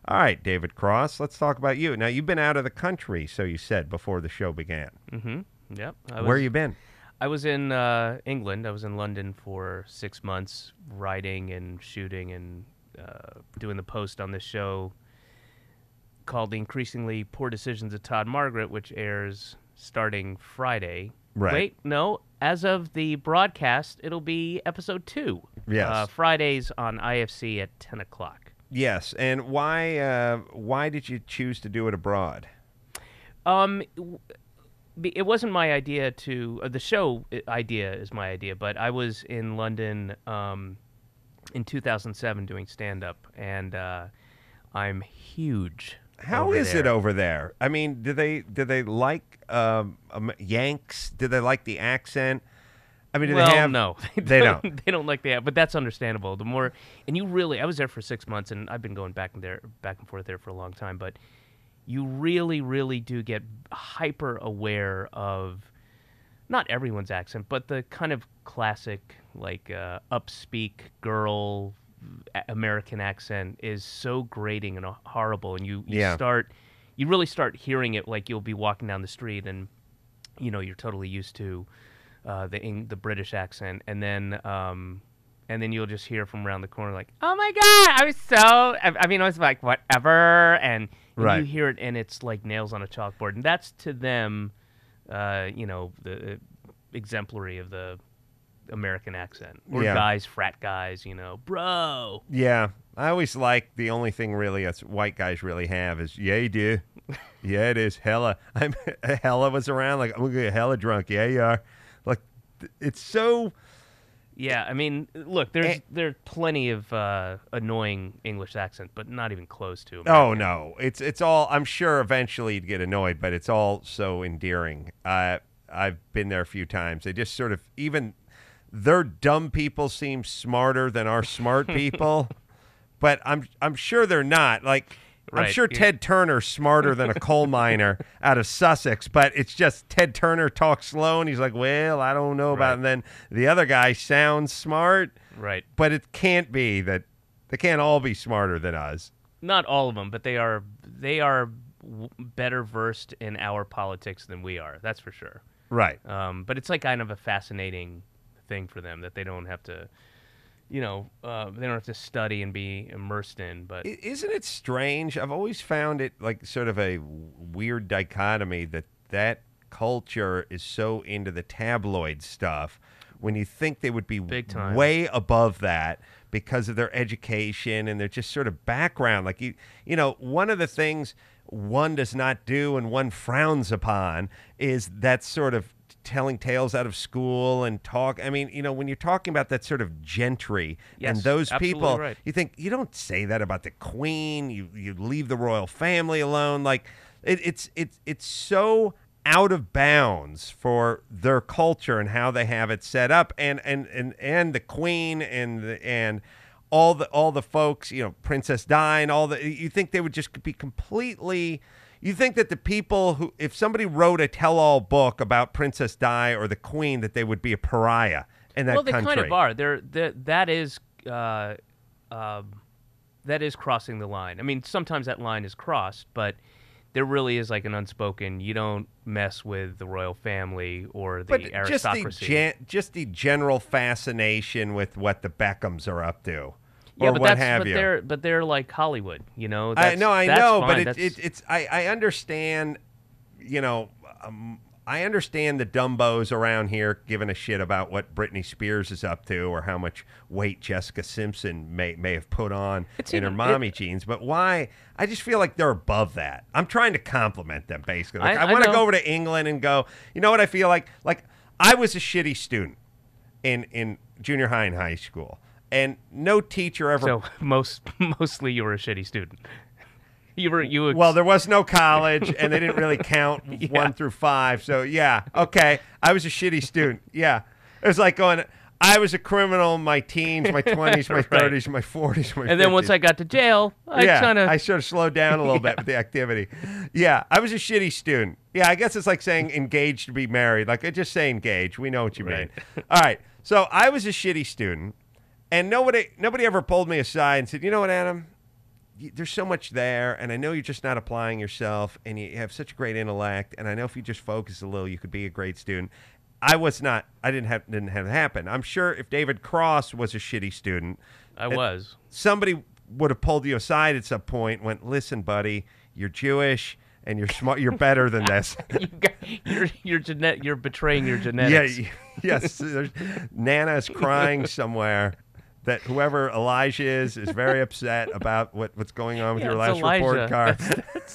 All right, David Cross, let's talk about you. Now, you've been out of the country, so you said, before the show began. Mm-hmm. Yep. Where you been? I was in England. I was in London for 6 months, writing and shooting and doing the post on this show called The Increasingly Poor Decisions of Todd Margaret, which airs starting Friday. Right. Wait, no. As of the broadcast, it'll be episode 2. Yes. Fridays on IFC at 10 o'clock. Yes, and why did you choose to do it abroad? It wasn't my idea to the show idea is my idea, but I was in London in 2007 doing stand-up, and I'm huge. How is it over there? I mean, do they like Yanks? Do they like the accent? I mean, do they have? No, they don't. They don't like that, but that's understandable. The more, and I was there for 6 months, and I've been going back and forth there for a long time, but you really, really do get hyper aware of not everyone's accent, but the kind of classic, like, upspeak girl American accent is so grating and horrible, and you really start hearing it. Like, you'll be walking down the street, and you're totally used to the British accent, and then you'll just hear from around the corner, like, "Oh my God, I was like, whatever," and right. You hear it, and it's like nails on a chalkboard, and that's to them, the exemplary of the American accent, or guys, frat guys, bro. Yeah, I always like the only thing really us white guys really have is, yeah, you do. Yeah, it is. Hella. Hella was around, like, I'm going to get hella drunk. Yeah, you are. Like, it's so... Yeah, I mean, look, there are plenty of annoying English accents, but not even close to American. Oh, no. It's all... I'm sure eventually you'd get annoyed, but it's all so endearing. I've been there a few times. They just sort of... Even... Their dumb people seem smarter than our smart people, but I'm sure they're not. Like, right. I'm sure Ted Turner's smarter than a coal miner out of Sussex, but it's just Ted Turner talks slow, and he's like, well, I don't know about it. And then the other guy sounds smart, right? But it can't be that they can't all be smarter than us. Not all of them, but they are better versed in our politics than we are. That's for sure. Right. But it's like kind of a fascinating thing for them that they don't have to, they don't have to study and be immersed in. But isn't it strange? I've always found it like sort of a weird dichotomy that culture is so into the tabloid stuff when you think they would be big time, way above that because of their education and their just sort of background. Like one of the things one does not do and one frowns upon is that sort of telling tales out of school and talk. I mean, when you're talking about that sort of gentry yes, and those people, right. You think you don't say that about the Queen. You leave the royal family alone. Like it's so out of bounds for their culture and how they have it set up. And the Queen and all the folks, Princess Di and you think they would just be completely. You think that the people who, if somebody wrote a tell-all book about Princess Di or the Queen, that they would be a pariah in that country? Well, they kind of are. That is crossing the line. I mean, sometimes that line is crossed, but there really is like an unspoken, you don't mess with the royal family or the aristocracy. Just the general fascination with what the Beckhams are up to. Yeah, but they're like Hollywood, I know, but I understand, I understand the dumbos around here giving a shit about what Britney Spears is up to or how much weight Jessica Simpson may have put on in her mommy jeans, but why? I just feel like they're above that. I'm trying to compliment them, basically. Like, I want to go over to England and go, you know what I feel like? Like, I was a shitty student in junior high and high school. And no teacher ever. So mostly you were a shitty student. Well, there was no college, and they didn't really count 1 through 5. So yeah, okay, I was a shitty student. Yeah, it was like going. I was a criminal in my teens, my 20s, my 30s, my 40s, my 50s. And then once I got to jail, I sort of slowed down a little bit with the activity. Yeah, I was a shitty student. Yeah, I guess it's like saying engaged to be married. Like, I just say engaged. We know what you mean. All right, so I was a shitty student. And nobody ever pulled me aside and said, you know what, Adam? there's so much there, and I know you're just not applying yourself, and you have such a great intellect, and I know if you just focus a little, you could be a great student. I didn't have it happen. I'm sure if David Cross was a shitty student, somebody would have pulled you aside at some point and went, listen, buddy, you're Jewish and you're smart, you're better than this. You're betraying your genetics. Yeah, yes. Nana is crying somewhere. That whoever Elijah is very upset about what's going on with your last Elijah. report card. That's